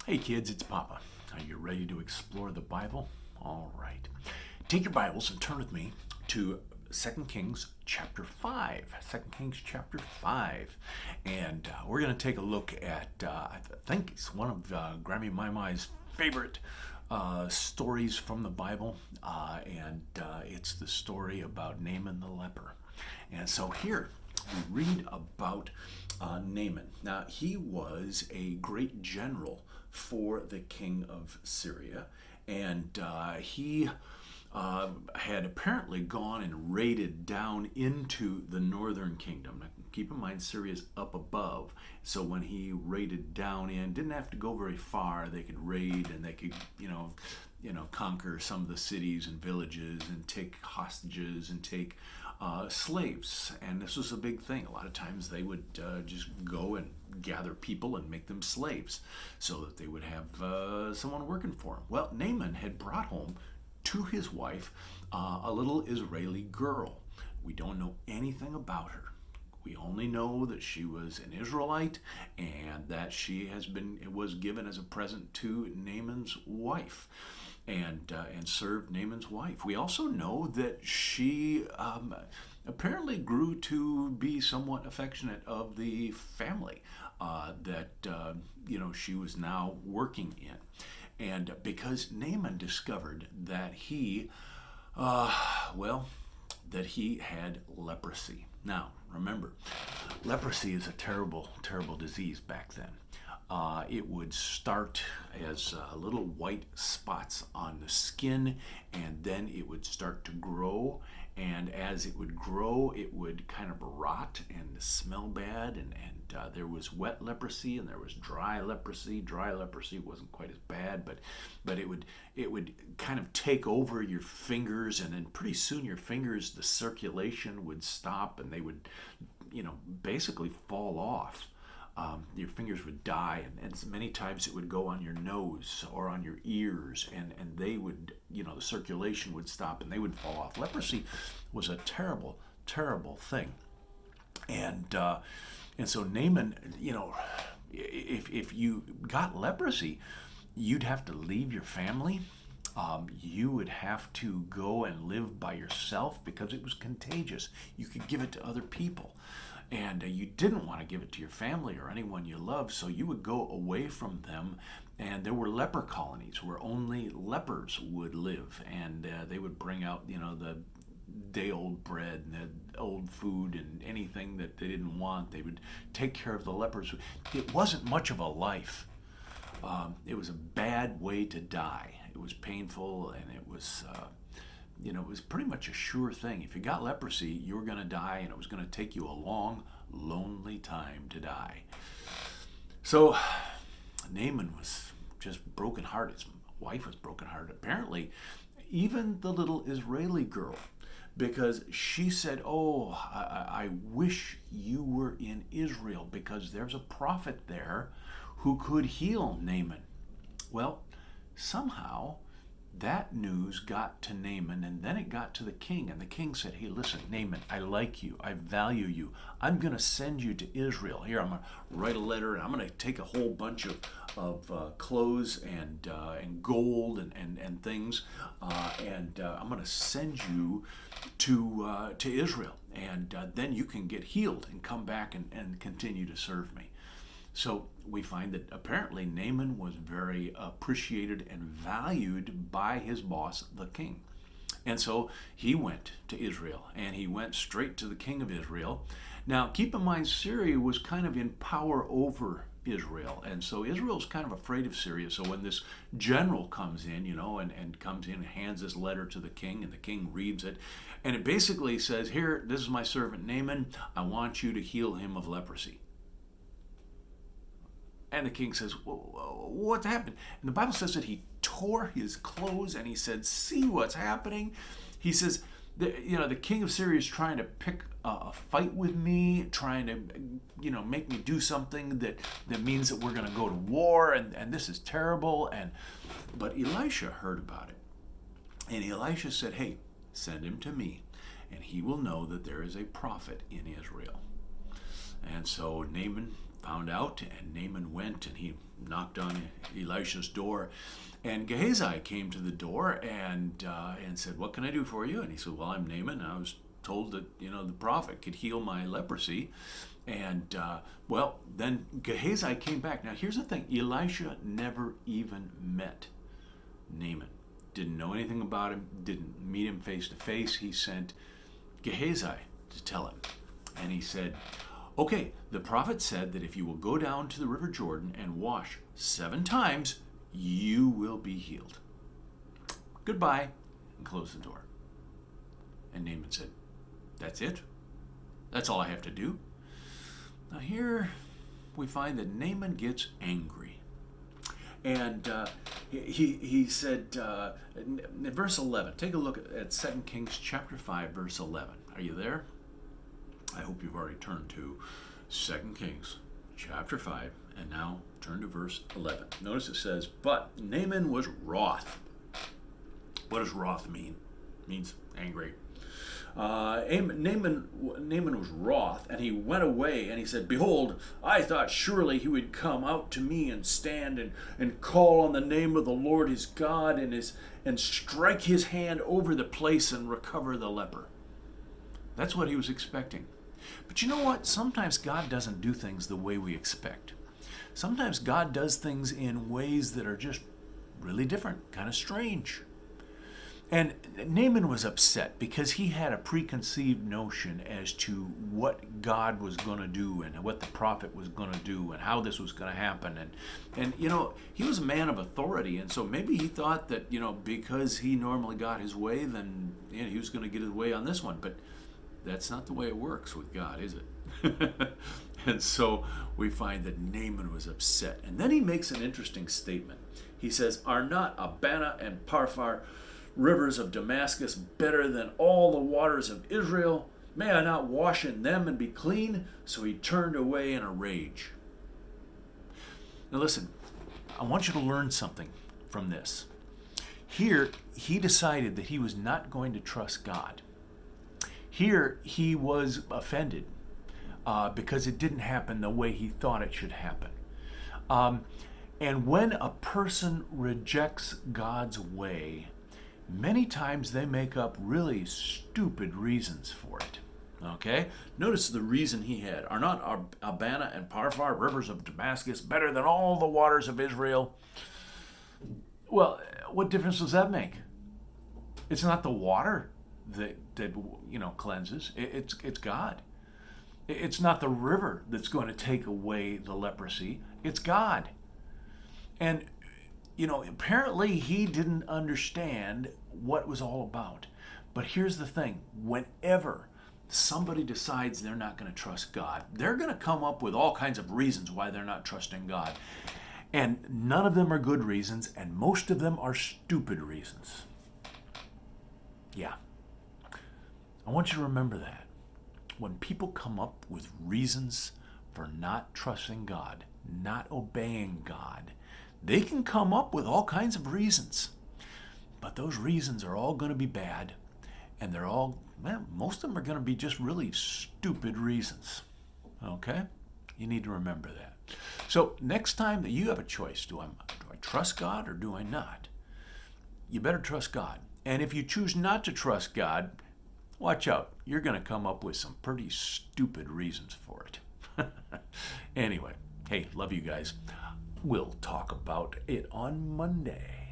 Hey kids, it's Papa. Are you ready to explore the Bible? All right. Take your Bibles and turn with me to 2 Kings chapter 5. 2 Kings chapter 5. And we're going to take a look at, I think it's one of Jim&Myra's favorite stories from the Bible. And it's the story about Naaman the leper. And so here we read about Naaman. Now, he was a great general for the king of Syria, and he had apparently gone and raided down into the northern kingdom. Now, keep in mind, Syria's up above, so when he raided down in, didn't have to go very far. They could raid and they could, conquer some of the cities and villages and take hostages and take slaves. And this was a big thing. A lot of times they would just go and gather people and make them slaves so that they would have someone working for them. Well, Naaman had brought home to his wife a little Israeli girl. We don't know anything about her. We only know that she was an Israelite and that she was given as a present to Naaman's wife and served Naaman's wife. We also know that she apparently grew to be somewhat affectionate of the family that she was now working in. And because Naaman discovered that he had leprosy. Now, remember, leprosy is a terrible, terrible disease back then. It would start as little white spots on the skin, and then it would start to grow. And as it would grow, it would kind of rot and smell bad. And there was wet leprosy and there was dry leprosy. Dry leprosy wasn't quite as bad, but it would kind of take over your fingers, and then pretty soon your fingers, the circulation would stop, and they would, basically fall off. Your fingers would die, and many times it would go on your nose or on your ears, and they would, the circulation would stop and they would fall off. Leprosy was a terrible, terrible thing. And so Naaman, if you got leprosy, you'd have to leave your family. You would have to go and live by yourself because it was contagious. You could give it to other people. And you didn't want to give it to your family or anyone you loved, so you would go away from them. And there were leper colonies where only lepers would live, and they would bring out, the day-old bread and the old food and anything that they didn't want. They would take care of the lepers. It wasn't much of a life. It was a bad way to die. It was painful, and it was pretty much a sure thing. If you got leprosy, you were going to die, and it was going to take you a long, lonely time to die. So Naaman was just brokenhearted. His wife was brokenhearted. Apparently, even the little Israeli girl, because she said, "Oh, I wish you were in Israel because there's a prophet there who could heal Naaman." Well, somehow that news got to Naaman, and then it got to the king, and the king said, "Hey, listen, Naaman, I like you, I value you. I'm going to send you to Israel. Here, I'm going to write a letter, and I'm going to take a whole bunch of clothes and gold and things, and I'm going to send you to Israel, and then you can get healed and come back and continue to serve me." So we find that apparently Naaman was very appreciated and valued by his boss, the king. And so he went to Israel, and he went straight to the king of Israel. Now, keep in mind, Syria was kind of in power over Israel, and so Israel's kind of afraid of Syria. So when this general comes in, and comes in and hands this letter to the king, and the king reads it, and it basically says, "Here, this is my servant Naaman. I want you to heal him of leprosy." And the king says, "Well, what's happened?" And the Bible says that he tore his clothes and he said, "See what's happening?" He says, the king of Syria is trying to pick a fight with me, trying to, make me do something that means that we're going to go to war, and this is terrible. But Elisha heard about it. And Elisha said, "Hey, send him to me, and he will know that there is a prophet in Israel." And so Naaman found out, and Naaman went and he knocked on Elisha's door. And Gehazi came to the door and said, "What can I do for you?" And he said, "Well, I'm Naaman. I was told that the prophet could heal my leprosy." And then Gehazi came back. Now here's the thing: Elisha never even met Naaman. Didn't know anything about him. Didn't meet him face to face. He sent Gehazi to tell him, and he said, "Okay, the prophet said that if you will go down to the river Jordan and wash 7 times, you will be healed. Goodbye," and closed the door. And Naaman said, "That's it? That's all I have to do?" Now here we find that Naaman gets angry. And he said, in verse 11, take a look at 2 Kings chapter 5, verse 11. Are you there? I hope you've already turned to 2 Kings chapter 5, and now turn to verse 11. Notice it says, "But Naaman was wroth." What does wroth mean? It means angry. Naaman was wroth, and he went away, and he said, "Behold, I thought surely he would come out to me and stand and call on the name of the Lord his God and strike his hand over the place and recover the leper." That's what he was expecting. But you know what? Sometimes God doesn't do things the way we expect. Sometimes God does things in ways that are just really different, kind of strange. And Naaman was upset because he had a preconceived notion as to what God was going to do and what the prophet was going to do and how this was going to happen. And he was a man of authority, and so maybe he thought that, because he normally got his way, then he was going to get his way on this one. But that's not the way it works with God, is it? And so we find that Naaman was upset. And then he makes an interesting statement. He says, "Are not Abana and Parphar, rivers of Damascus, better than all the waters of Israel? May I not wash in them and be clean?" So he turned away in a rage. Now listen, I want you to learn something from this. Here, he decided that he was not going to trust God. Here, he was offended because it didn't happen the way he thought it should happen. And when a person rejects God's way, many times they make up really stupid reasons for it. Okay? Notice the reason he had. "Are not Abana and Parphar, rivers of Damascus, better than all the waters of Israel?" Well, what difference does that make? It's not the water that cleanses. It's God. It's not the river that's going to take away the leprosy. It's God. And apparently he didn't understand what it was all about. But here's the thing: whenever somebody decides they're not going to trust God, they're going to come up with all kinds of reasons why they're not trusting God. And none of them are good reasons, and most of them are stupid reasons. Yeah. I want you to remember that. When people come up with reasons for not trusting God, not obeying God, they can come up with all kinds of reasons. But those reasons are all going to be bad, and most of them are going to be just really stupid reasons. Okay? You need to remember that. So next time that you have a choice, do I trust God or do I not? You better trust God. And if you choose not to trust God, watch out. You're going to come up with some pretty stupid reasons for it. Anyway, hey, love you guys. We'll talk about it on Monday.